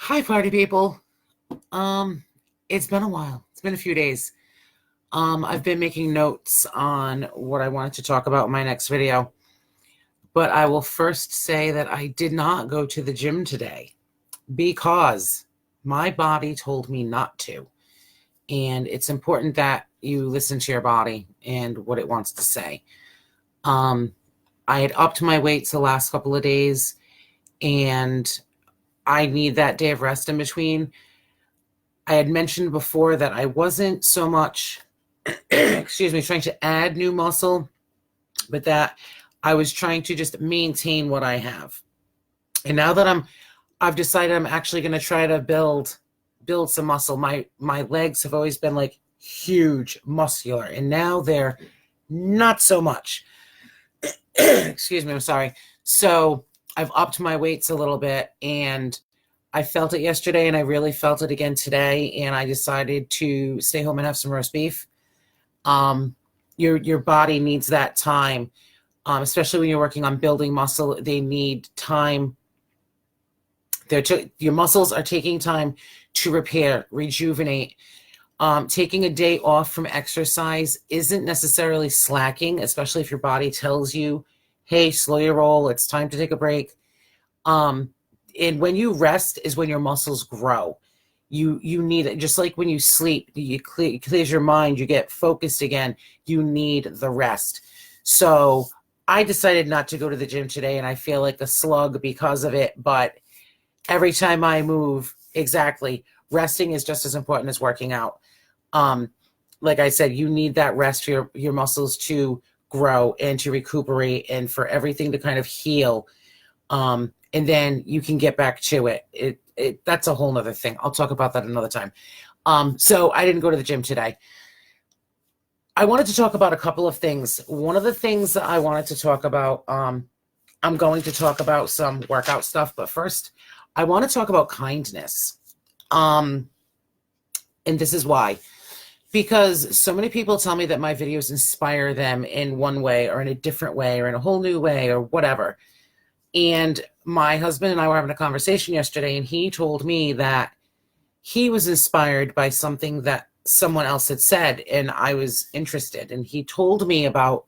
Hi, party people. It's been a while. It's been a few days. I've been making notes on what I wanted to talk about in my next video, but I will first say that I did not go to the gym today because my body told me not to. And it's important that you listen to your body and what it wants to say. I had upped my weights the last couple of days, and I need that day of rest in between. I had mentioned before that I wasn't so much, excuse me, trying to add new muscle, but that I was trying to just maintain what I have. And now that I've decided I'm actually going to try to build some muscle. My legs have always been like huge, muscular, and now they're not so much. Excuse me, I'm sorry. So I've upped my weights a little bit, and I felt it yesterday, and I really felt it again today, and I decided to stay home and have some roast beef. Your body needs that time, especially when you're working on building muscle. They need time. Your muscles are taking time to repair, rejuvenate. Taking a day off from exercise isn't necessarily slacking, especially if your body tells you, hey, slow your roll, it's time to take a break. And when you rest is when your muscles grow. You need it. Just like when you sleep, it clears your mind, you get focused again. You need the rest. So I decided not to go to the gym today, and I feel like a slug because of it. But every time I move, exactly, resting is just as important as working out. Like I said, you need that rest for your muscles to grow and to recuperate and for everything to kind of heal. And then you can get back to it. That's a whole nother thing. I'll talk about that another time. So I didn't go to the gym today. I wanted to talk about a couple of things. One of the things that I wanted to talk about, I'm going to talk about some workout stuff, but first I want to talk about kindness. And this is why. Because so many people tell me that my videos inspire them in one way or in a different way or in a whole new way or whatever. And my husband and I were having a conversation yesterday, and he told me that he was inspired by something that someone else had said, and I was interested. And he told me about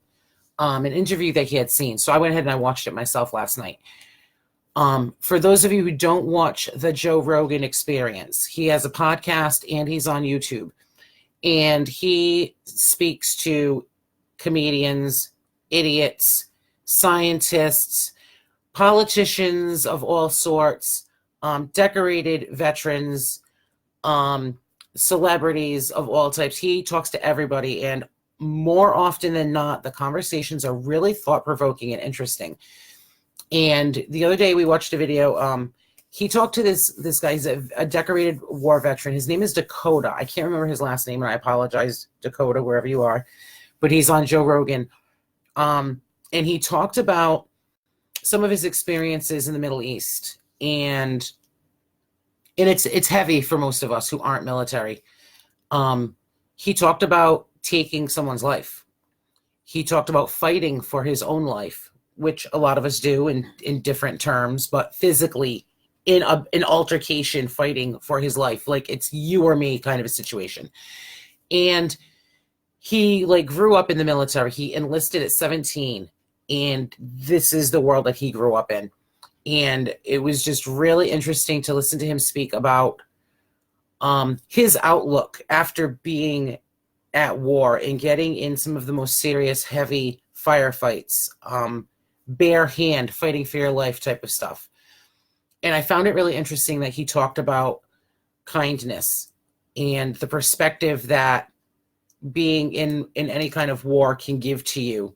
an interview that he had seen. So I went ahead and I watched it myself last night. For those of you who don't watch the Joe Rogan Experience, he has a podcast and he's on YouTube. And he speaks to comedians, idiots, scientists, politicians of all sorts, decorated veterans, celebrities of all types. He talks to everybody, and more often than not, the conversations are really thought-provoking and interesting. And the other day we watched a video. He talked to this guy. He's a decorated war veteran. His name is Dakota. I can't remember his last name, and I apologize, Dakota, wherever you are. But he's on Joe Rogan. And he talked about some of his experiences in the Middle East. And it's heavy for most of us who aren't military. He talked about taking someone's life. He talked about fighting for his own life, which a lot of us do in different terms, but physically in an altercation, fighting for his life, like it's you or me kind of a situation. And he grew up in the military. He enlisted at 17, and this is the world that he grew up in. And it was just really interesting to listen to him speak about his outlook after being at war and getting in some of the most serious, heavy firefights, bare hand fighting for your life type of stuff. And I found it really interesting that he talked about kindness and the perspective that being in any kind of war can give to you.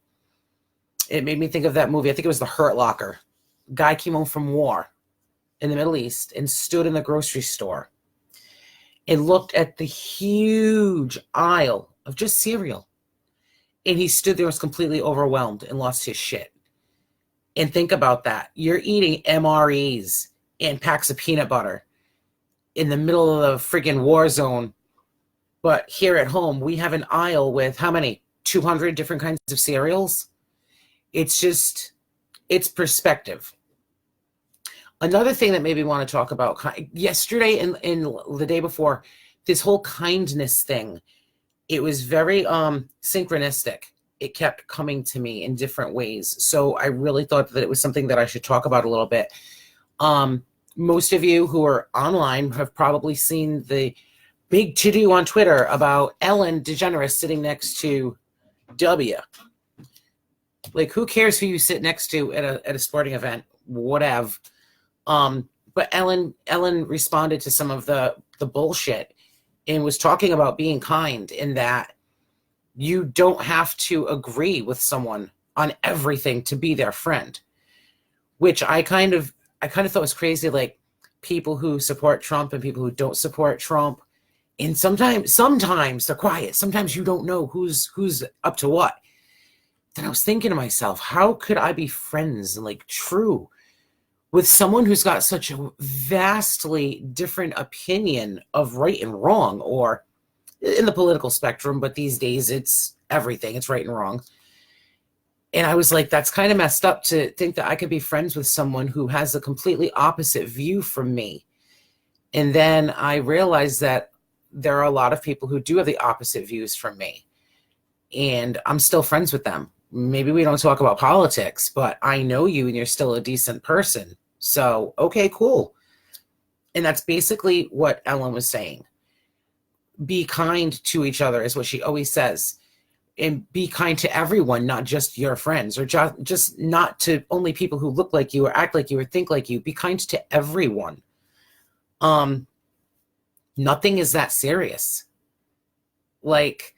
It made me think of that movie. I think it was The Hurt Locker. Guy came home from war in the Middle East and stood in the grocery store and looked at the huge aisle of just cereal. And he stood there, was completely overwhelmed and lost his shit. And think about that. You're eating MREs and packs of peanut butter in the middle of the friggin' war zone. But here at home, we have an aisle with how many? 200 different kinds of cereals? It's perspective. Another thing that made me want to talk about yesterday and the day before, this whole kindness thing, it was very synchronistic. It kept coming to me in different ways. So I really thought that it was something that I should talk about a little bit. Most of you who are online have probably seen the big to-do on Twitter about Ellen DeGeneres sitting next to W. Like, who cares who you sit next to at a sporting event? Whatever. But Ellen responded to some of the bullshit and was talking about being kind, in that you don't have to agree with someone on everything to be their friend, which I kind of thought was crazy. Like, people who support Trump and people who don't support Trump, and sometimes they're quiet. Sometimes you don't know who's up to what. Then I was thinking to myself, how could I be friends and like true with someone who's got such a vastly different opinion of right and wrong, or in the political spectrum, but these days it's everything. It's right and wrong. And I was like, that's kind of messed up to think that I could be friends with someone who has a completely opposite view from me. And then I realized that there are a lot of people who do have the opposite views from me, and I'm still friends with them. Maybe we don't talk about politics, but I know you and you're still a decent person. So, okay, cool. And that's basically what Ellen was saying. Be kind to each other is what she always says. And be kind to everyone, not just your friends, or just not to only people who look like you or act like you or think like you. Be kind to everyone. Nothing is that serious. Like,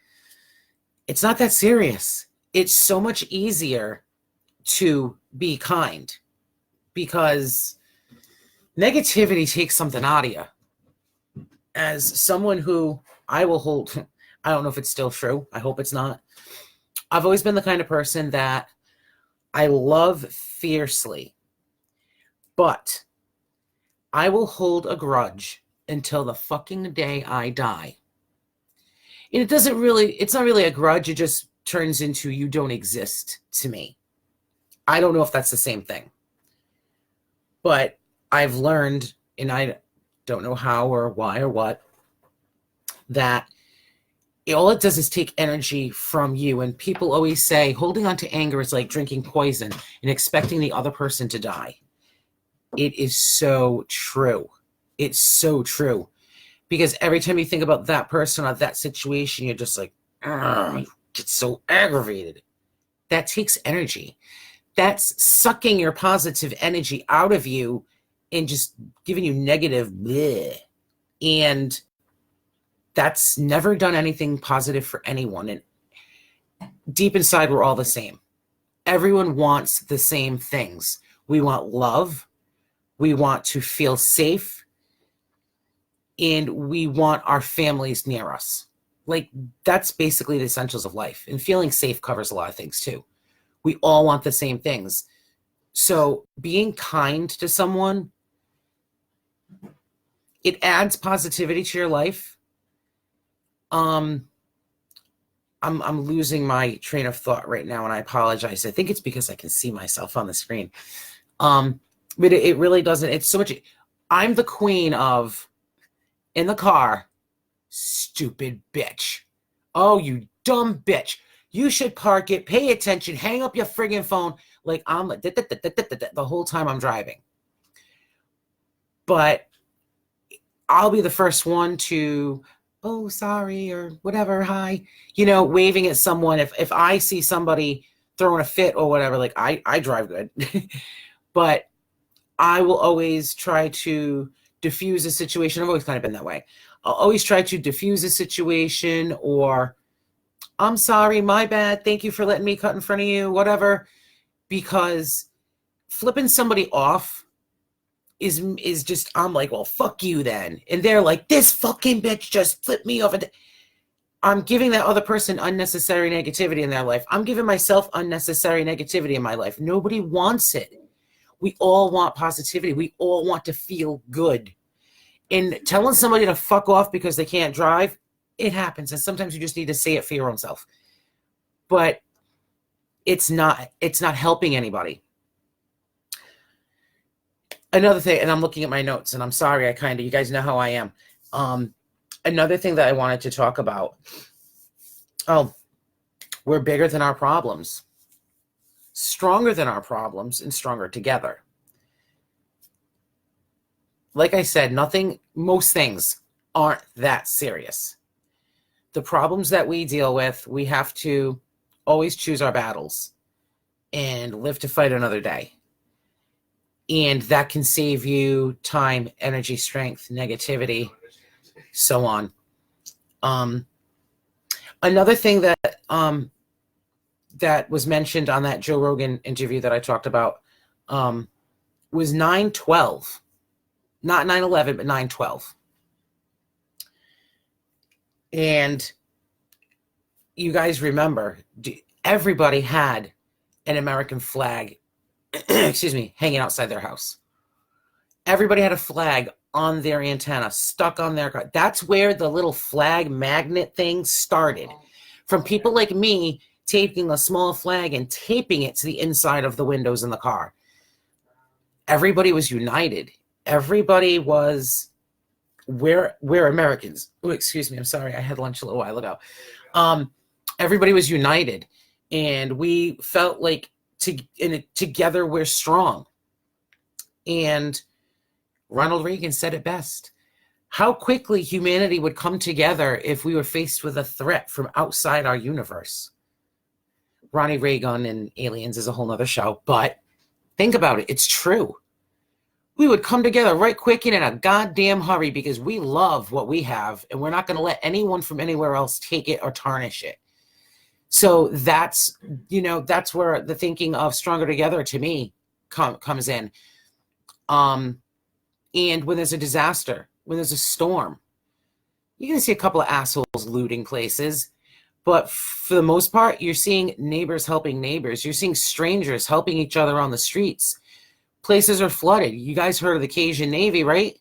it's not that serious. It's so much easier to be kind, because negativity takes something out of you. As someone who I will hold, I don't know if it's still true. I hope it's not. I've always been the kind of person that I love fiercely, but I will hold a grudge until the fucking day I die. And it's not really a grudge. It just turns into you don't exist to me. I don't know if that's the same thing. But I've learned, and I don't know how or why or what, that all it does is take energy from you. And people always say holding on to anger is like drinking poison and expecting the other person to die. It is so true. It's so true. Because every time you think about that person or that situation, you're just like, you get so aggravated. That takes energy. That's sucking your positive energy out of you and just giving you negative bleh. And that's never done anything positive for anyone. And deep inside, we're all the same. Everyone wants the same things. We want love. We want to feel safe. And we want our families near us. Like, that's basically the essentials of life. And feeling safe covers a lot of things too. We all want the same things. So being kind to someone, it adds positivity to your life. I'm losing my train of thought right now, and I apologize. I think it's because I can see myself on the screen. But it really doesn't. It's so much. I'm the queen of, in the car, stupid bitch. Oh, you dumb bitch. You should park it, pay attention, hang up your friggin' phone. Like, I'm the whole time I'm driving. But I'll be the first one to, oh, sorry, or whatever, hi, waving at someone. If I see somebody throwing a fit or whatever, like, I drive good. But I will always try to diffuse a situation. I've always kind of been that way. I'll always try to diffuse a situation, or I'm sorry, my bad, thank you for letting me cut in front of you, whatever. Because flipping somebody off is just, I'm like, well, fuck you then. And they're like, this fucking bitch just flipped me off. I'm giving that other person unnecessary negativity in their life. I'm giving myself unnecessary negativity in my life. Nobody wants it. We all want positivity. We all want to feel good. And telling somebody to fuck off because they can't drive, it happens. And sometimes you just need to say it for your own self. But it's not helping anybody. Another thing, and I'm looking at my notes, and I'm sorry, you guys know how I am. Another thing that I wanted to talk about. Oh, we're bigger than our problems, stronger than our problems, and stronger together. Like I said, most things aren't that serious. The problems that we deal with, we have to always choose our battles and live to fight another day. And that can save you time, energy, strength, negativity, so on. Another thing that that was mentioned on that Joe Rogan interview that I talked about was 9/12. Not 9/11, but 9/12. And you guys remember, everybody had an American flag, excuse me, hanging outside their house. Everybody had a flag on their antenna, stuck on their car. That's where the little flag magnet thing started. From people like me taking a small flag and taping it to the inside of the windows in the car. Everybody was united. Everybody was, we're Americans. Oh, excuse me, I'm sorry, I had lunch a little while ago. Everybody was united, and we felt like together we're strong. And Ronald Reagan said it best. How quickly humanity would come together if we were faced with a threat from outside our universe. Ronnie Reagan and aliens is a whole nother show, but think about it. It's true. We would come together right quick and in a goddamn hurry because we love what we have, and we're not going to let anyone from anywhere else take it or tarnish it. So that's where the thinking of stronger together to me comes in. And when there's a disaster, when there's a storm, you're going to see a couple of assholes looting places. But for the most part, you're seeing neighbors helping neighbors. You're seeing strangers helping each other on the streets. Places are flooded. You guys heard of the Cajun Navy, right?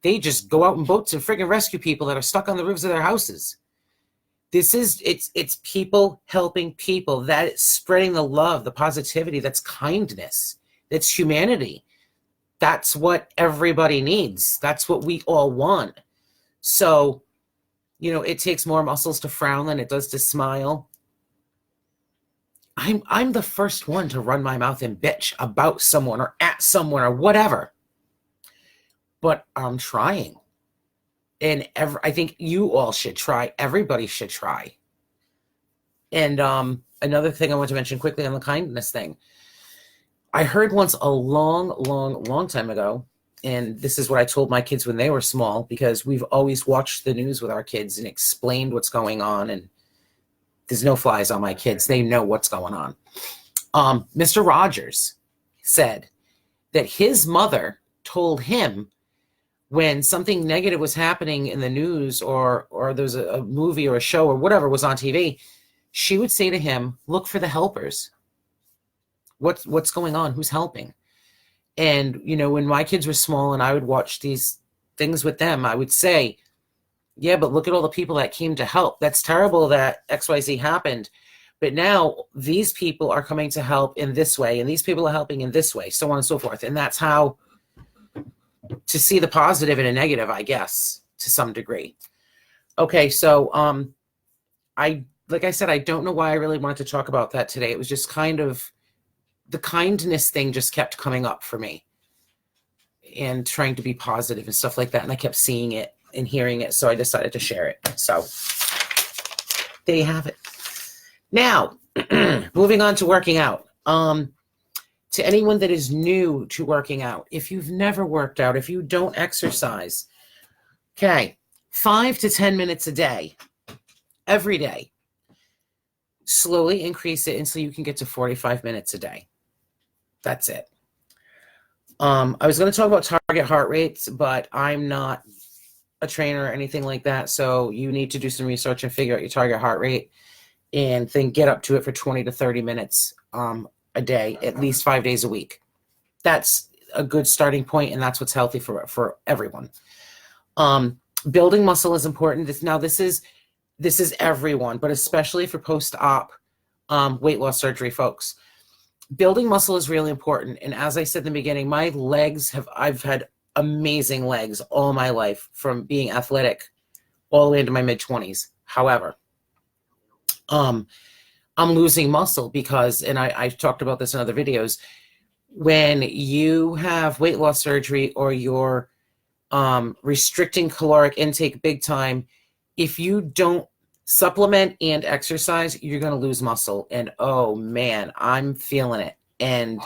They just go out in boats and friggin' rescue people that are stuck on the roofs of their houses. It's people helping people. That's spreading the love, the positivity. That's kindness. That's humanity. That's what everybody needs. That's what we all want. So, it takes more muscles to frown than it does to smile. I'm the first one to run my mouth and bitch about someone or at someone or whatever. But I'm trying. And I think you all should try. Everybody should try. And another thing I want to mention quickly on the kindness thing. I heard once a long time ago, and this is what I told my kids when they were small, because we've always watched the news with our kids and explained what's going on, and there's no flies on my kids. They know what's going on. Mr. Rogers said that his mother told him when something negative was happening in the news or there's a movie or a show or whatever was on TV, she would say to him, look for the helpers. What's going on? Who's helping? And, when my kids were small and I would watch these things with them, I would say, yeah, but look at all the people that came to help. That's terrible that XYZ happened. But now these people are coming to help in this way, and these people are helping in this way, so on and so forth. And that's how to see the positive and a negative, I guess, to some degree. Okay, so like I said, I don't know why I really wanted to talk about that today. It was just kind of the kindness thing just kept coming up for me and trying to be positive and stuff like that. And I kept seeing it and hearing it. So I decided to share it. So there you have it. Now, moving on to working out. To anyone that is new to working out, if you've never worked out, if you don't exercise, okay, 5 to 10 minutes a day, every day. Slowly increase it until you can get to 45 minutes a day. That's it. I was going to talk about target heart rates, but I'm not a trainer or anything like that. So you need to do some research and figure out your target heart rate and then get up to it for 20 to 30 minutes a day, at least 5 days a week. That's a good starting point, and that's what's healthy for everyone. Building muscle is important. This is everyone, but especially for post-op weight loss surgery folks. building muscle is really important. And as I said in the beginning, I've had amazing legs all my life from being athletic all the way into my mid-20s. However, I'm losing muscle because, and I've talked about this in other videos, when you have weight loss surgery or you're restricting caloric intake big time, if you don't supplement and exercise, you're going to lose muscle. And oh man, I'm feeling it. And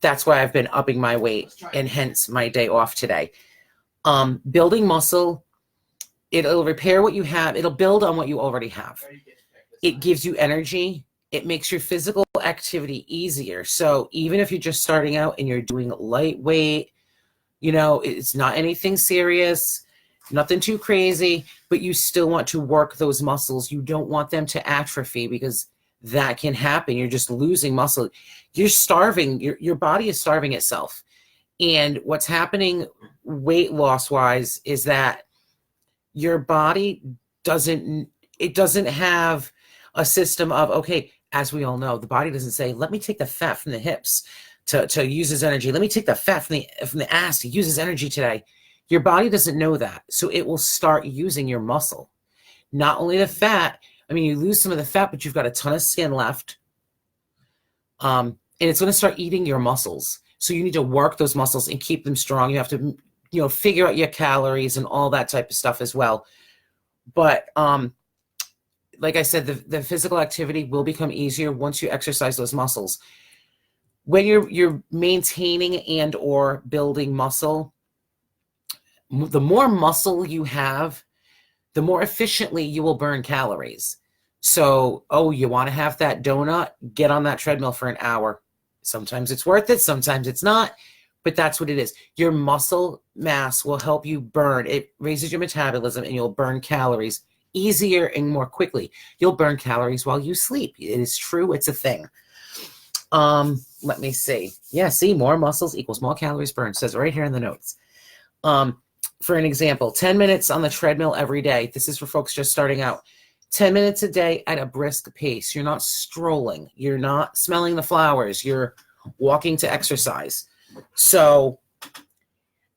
that's why I've been upping my weight, and hence my day off today. Building muscle, it'll repair what you have. It'll build on what you already have. It gives you energy. It makes your physical activity easier. So even if you're just starting out and you're doing lightweight, it's not anything serious, nothing too crazy, but you still want to work those muscles. You don't want them to atrophy, because that can happen. You're just losing muscle. You're starving. Your body is starving itself. And what's happening weight loss wise is that your body doesn't have a system of, okay, as we all know, the body doesn't say, let me take the fat from the hips to use as energy. Let me take the fat from the ass to use as energy today. Your body doesn't know that. So it will start using your muscle. Not only the fat, you lose some of the fat, but you've got a ton of skin left. And it's going to start eating your muscles. So you need to work those muscles and keep them strong. You have to, figure out your calories and all that type of stuff as well. But like I said, the physical activity will become easier once you exercise those muscles. When you're maintaining and or building muscle, the more muscle you have, the more efficiently you will burn calories. So, you want to have that donut? Get on that treadmill for an hour. Sometimes it's worth it, sometimes it's not, but that's what it is. Your muscle mass will help you burn. It raises your metabolism and you'll burn calories easier and more quickly. You'll burn calories while you sleep. It is true. It's a thing. Let me see. Yeah, see, more muscles equals more calories burned. It says right here in the notes. For an example, 10 minutes on the treadmill every day. This is for folks just starting out. 10 minutes a day at a brisk pace. You're not strolling. You're not smelling the flowers. You're walking to exercise. So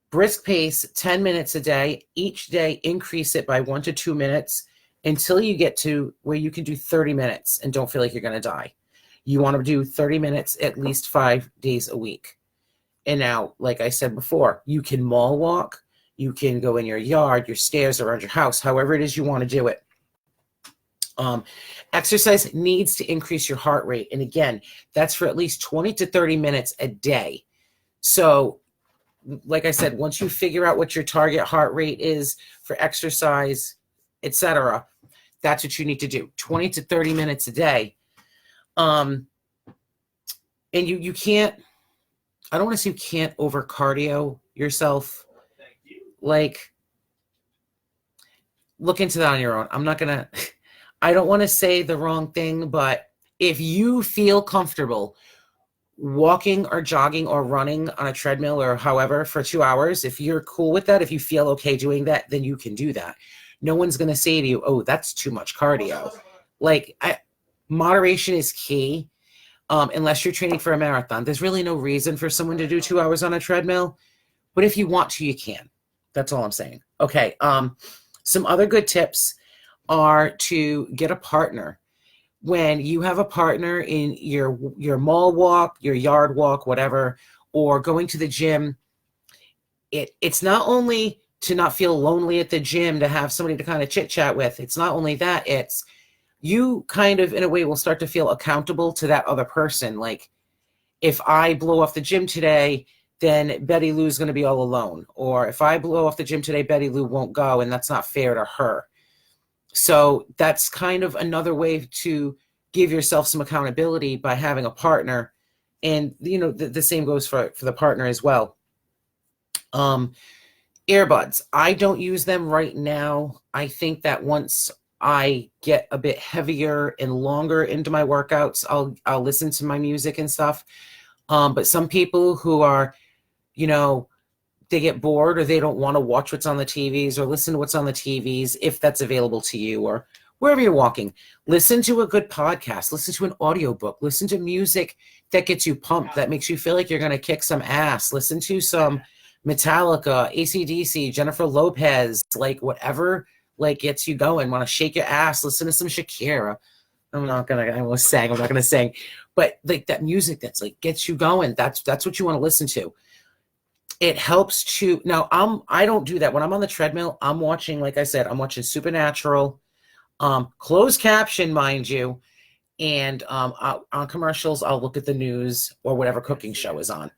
brisk pace, 10 minutes a day. Each day, increase it by 1 to 2 minutes until you get to where you can do 30 minutes and don't feel like you're going to die. You want to do 30 minutes at least 5 days a week. And now, like I said before, you can mall walk. You can go in your yard, your stairs, around your house, however it is you want to do it. Exercise needs to increase your heart rate. And again, that's for at least 20 to 30 minutes a day. So like I said, once you figure out what your target heart rate is for exercise, etc., that's what you need to do. 20 to 30 minutes a day. And you can't, I don't want to say you can't over cardio yourself. Like, look into that on your own. I'm not going to, I don't want to say the wrong thing, but if you feel comfortable walking or jogging or running on a treadmill or however for 2 hours, if you're cool with that, if you feel okay doing that, then you can do that. No one's going to say to you, oh, that's too much cardio. Like, moderation is key. Unless you're training for a marathon, there's really no reason for someone to do 2 hours on a treadmill. But if you want to, you can. That's all I'm saying. Okay. Some other good tips are to get a partner. When you have a partner in your mall walk, your yard walk, whatever, or going to the gym, it's not only to not feel lonely at the gym, to have somebody to kind of chit chat with. It's not only that, it's you kind of, in a way, will start to feel accountable to that other person. Like, if I blow off the gym today, then Betty Lou's going to be all alone. Or if I blow off the gym today, Betty Lou won't go, and that's not fair to her. So that's kind of another way to give yourself some accountability by having a partner. And, the same goes for the partner as well. Earbuds. I don't use them right now. I think that once I get a bit heavier and longer into my workouts, I'll listen to my music and stuff. But some people who are, they get bored or they don't want to watch what's on the TVs or listen to what's on the TVs, if that's available to you, or wherever you're walking, listen to a good podcast, listen to an audiobook, listen to music that gets you pumped, that makes you feel like you're going to kick some ass. Listen to some Metallica, AC/DC, Jennifer Lopez, like whatever like gets you going. Want to shake your ass, listen to some Shakira. I almost sang, I'm not gonna sing, but like that music that's like gets you going, that's what you want to listen to. It helps to, now I don't do that when I'm on the treadmill. I'm watching, like I said, I'm watching Supernatural, closed caption, mind you, and on commercials I'll look at the news or whatever cooking show is on.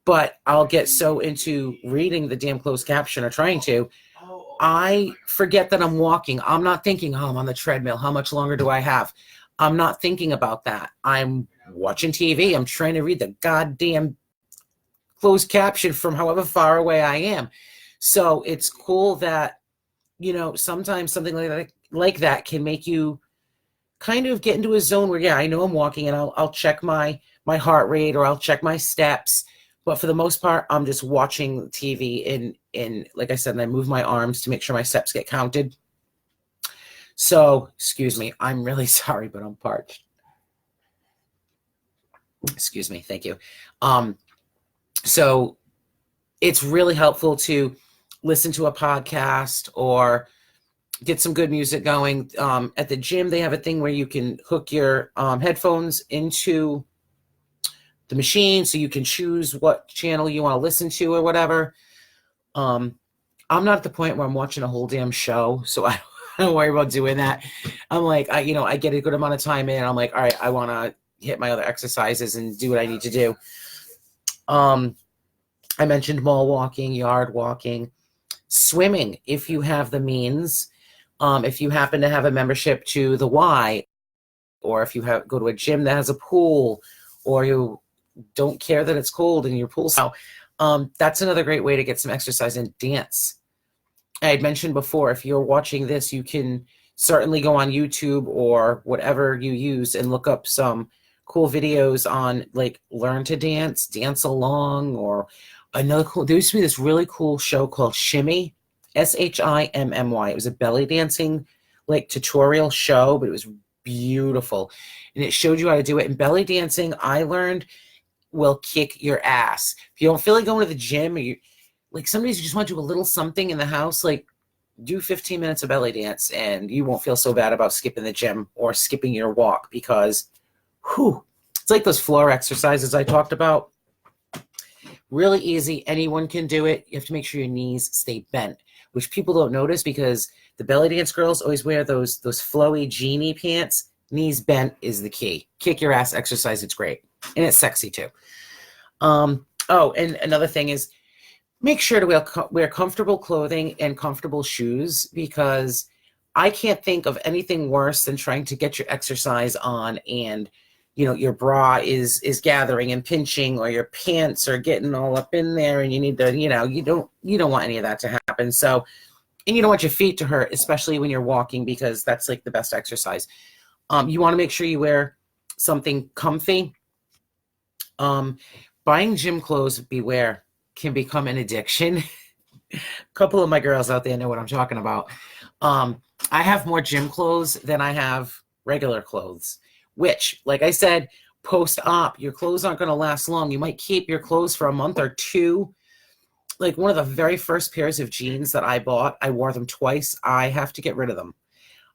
But I'll get so into reading the damn closed caption, or trying to, I forget that I'm walking. I'm not thinking, oh, I'm on the treadmill, how much longer do I have? I'm not thinking about that. I'm watching TV. I'm trying to read the goddamn closed caption from however far away I am. So it's cool that, you know, sometimes something like that can make you kind of get into a zone where, yeah, I know I'm walking, and I'll check my heart rate, or I'll check my steps. But for the most part, I'm just watching TV in like I said, and I move my arms to make sure my steps get counted. So, excuse me, I'm really sorry, but I'm parched. Excuse me, thank you. So it's really helpful to listen to a podcast or get some good music going. At the gym, they have a thing where you can hook your headphones into the machine, so you can choose what channel you want to listen to or whatever. I'm not at the point where I'm watching a whole damn show, so I don't worry about doing that. I'm like, I get a good amount of time in, and I'm like, all right, I want to hit my other exercises and do what I need to do. I mentioned mall walking, yard walking, swimming if you have the means. If you happen to have a membership to the Y, or if you go to a gym that has a pool, or you don't care that it's cold in your pool. So that's another great way to get some exercise. And dance. I had mentioned before, if you're watching this, you can certainly go on YouTube or whatever you use and look up some cool videos on like learn to dance, dance along, or another cool, there used to be this really cool show called Shimmy, Shimmy. It was a belly dancing like tutorial show, but it was beautiful. And it showed you how to do it. And belly dancing, I learned, will kick your ass. If you don't feel like going to the gym, or you like some days you just want to do a little something in the house, like do 15 minutes of belly dance, and you won't feel so bad about skipping the gym or skipping your walk, because it's like those floor exercises I talked about. Really easy. Anyone can do it. You have to make sure your knees stay bent, which people don't notice because the belly dance girls always wear those flowy genie pants. Knees bent is the key. Kick your ass exercise. It's great. And it's sexy too. Oh, and another thing is make sure to wear comfortable clothing and comfortable shoes, because I can't think of anything worse than trying to get your exercise on and, you know, your bra is gathering and pinching, or your pants are getting all up in there, and you need to, you know, you don't want any of that to happen. So, and you don't want your feet to hurt, especially when you're walking, because that's like the best exercise. You want to make sure you wear something comfy. Buying gym clothes, beware, can become an addiction. A couple of my girls out there know what I'm talking about. I have more gym clothes than I have regular clothes, which, like I said, post-op, your clothes aren't going to last long. You might keep your clothes for a month or two. Like one of the very first pairs of jeans that I bought, I wore them twice. I have to get rid of them.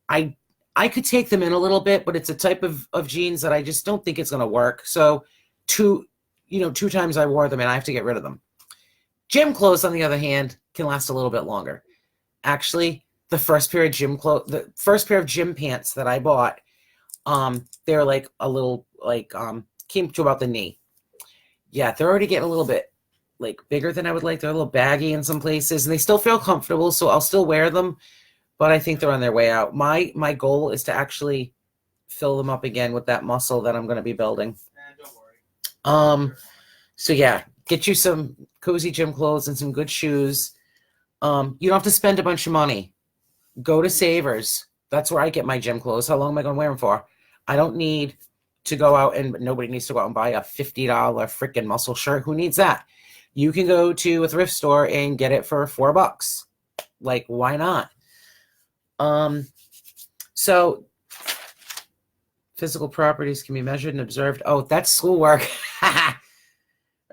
I could take them in a little bit, but it's a type of jeans that I just don't think it's going to work. So two times I wore them, and I have to get rid of them. Gym clothes, on the other hand, can last a little bit longer. Actually, the first pair of gym pants that I bought, they're like a little, like, came to about the knee. Yeah, they're already getting a little bit like bigger than I would like. They're a little baggy in some places, and they still feel comfortable, so I'll still wear them, but I think they're on their way out. My goal is to actually fill them up again with that muscle that I'm going to be building. Don't worry. So yeah, get you some cozy gym clothes and some good shoes. You don't have to spend a bunch of money. Go to Savers. That's where I get my gym clothes. How long am I going to wear them for? I don't need to go out, and nobody needs to go out and buy a $50 freaking muscle shirt. Who needs that? You can go to a thrift store and get it for $4. Like, why not? So Physical properties can be measured and observed. Oh, that's schoolwork. All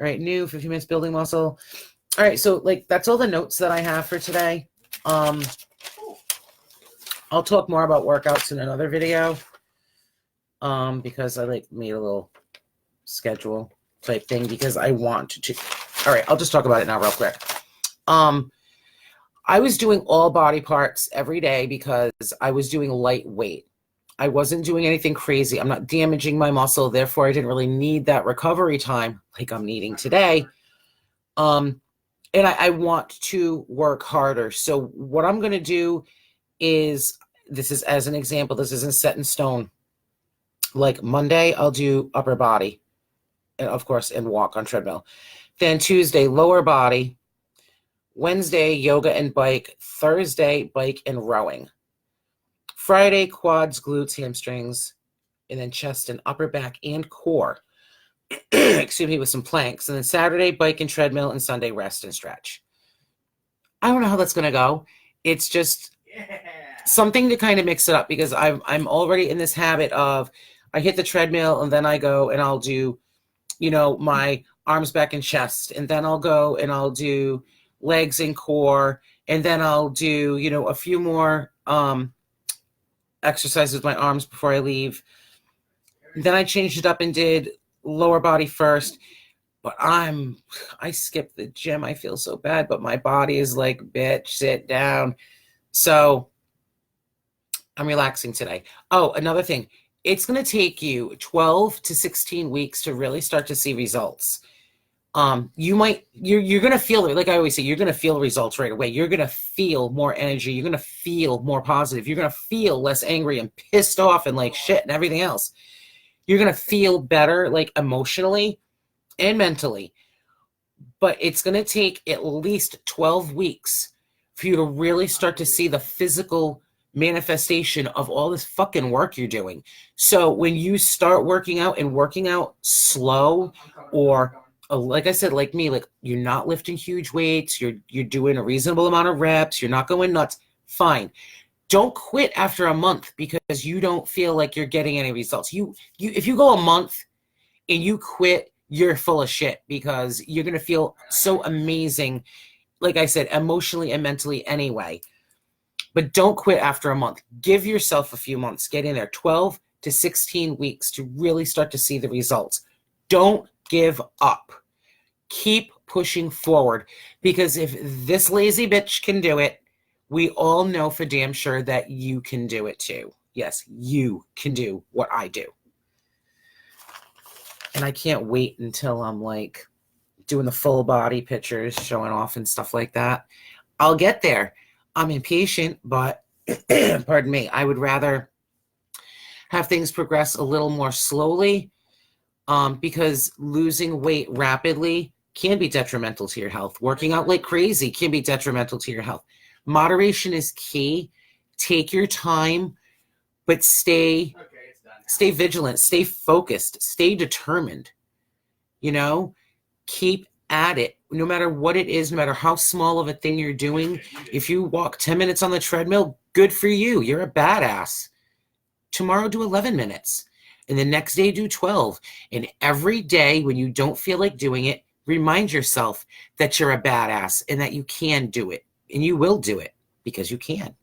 right, new 15 minutes building muscle. All right, so like that's all the notes that I have for today. I'll talk more about workouts in another video. Because I like made a little schedule type thing because I want to. All right, I'll just talk about it now real quick. I was doing all body parts every day because I was doing lightweight. I wasn't doing anything crazy. I'm not damaging my muscle. Therefore, I didn't really need that recovery time like I'm needing today. And I want to work harder. So what I'm going to do is, this is as an example, this isn't set in stone. Like Monday, I'll do upper body, and of course, and walk on treadmill. Then Tuesday, lower body. Wednesday, yoga and bike. Thursday, bike and rowing. Friday, quads, glutes, hamstrings, and then chest and upper back and core. Excuse me, with some planks. And then Saturday, bike and treadmill, and Sunday, rest and stretch. I don't know how that's going to go. It's just something to kind of mix it up because I'm already in this habit of I hit the treadmill and then I go and I'll do, my arms, back, and chest. And then I'll go and I'll do legs and core. And then I'll do, a few more exercises with my arms before I leave. Then I changed it up and did lower body first. But I skipped the gym. I feel so bad, but my body is like, bitch, sit down. So I'm relaxing today. Oh, another thing. It's going to take you 12 to 16 weeks to really start to see results. You're going to feel it. Like I always say, you're going to feel results right away. You're going to feel more energy. You're going to feel more positive. You're going to feel less angry and pissed off and like shit and everything else. You're going to feel better, like emotionally and mentally. But it's going to take at least 12 weeks for you to really start to see the physical manifestation of all this fucking work you're doing. So when you start working out and working out slow, or like I said, like me, like you're not lifting huge weights, you're doing a reasonable amount of reps, you're not going nuts, fine. Don't quit after a month because you don't feel like you're getting any results. If you go a month and you quit, you're full of shit because you're going to feel so amazing, like I said, emotionally and mentally anyway. But don't quit after a month. Give yourself a few months. Get in there. 12 to 16 weeks to really start to see the results. Don't give up. Keep pushing forward. Because if this lazy bitch can do it, we all know for damn sure that you can do it too. Yes, you can do what I do. And I can't wait until I'm like doing the full body pictures, showing off and stuff like that. I'll get there. I'm impatient, but pardon me, I would rather have things progress a little more slowly because losing weight rapidly can be detrimental to your health. Working out like crazy can be detrimental to your health. Moderation is key. Take your time, but stay vigilant, stay focused, stay determined. Keep at it. No matter what it is, no matter how small of a thing you're doing, if you walk 10 minutes on the treadmill, good for you. You're a badass. Tomorrow, do 11 minutes. And the next day, do 12. And every day when you don't feel like doing it, remind yourself that you're a badass and that you can do it. And you will do it because you can.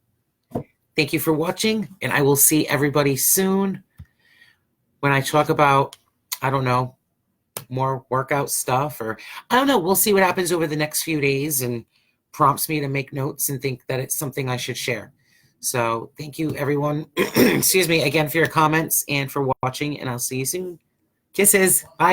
Thank you for watching. And I will see everybody soon when I talk about, I don't know, more workout stuff, or I don't know. We'll see what happens over the next few days and prompts me to make notes and think that it's something I should share. So thank you, everyone. Excuse me again for your comments and for watching, and I'll see you soon. Kisses. Bye.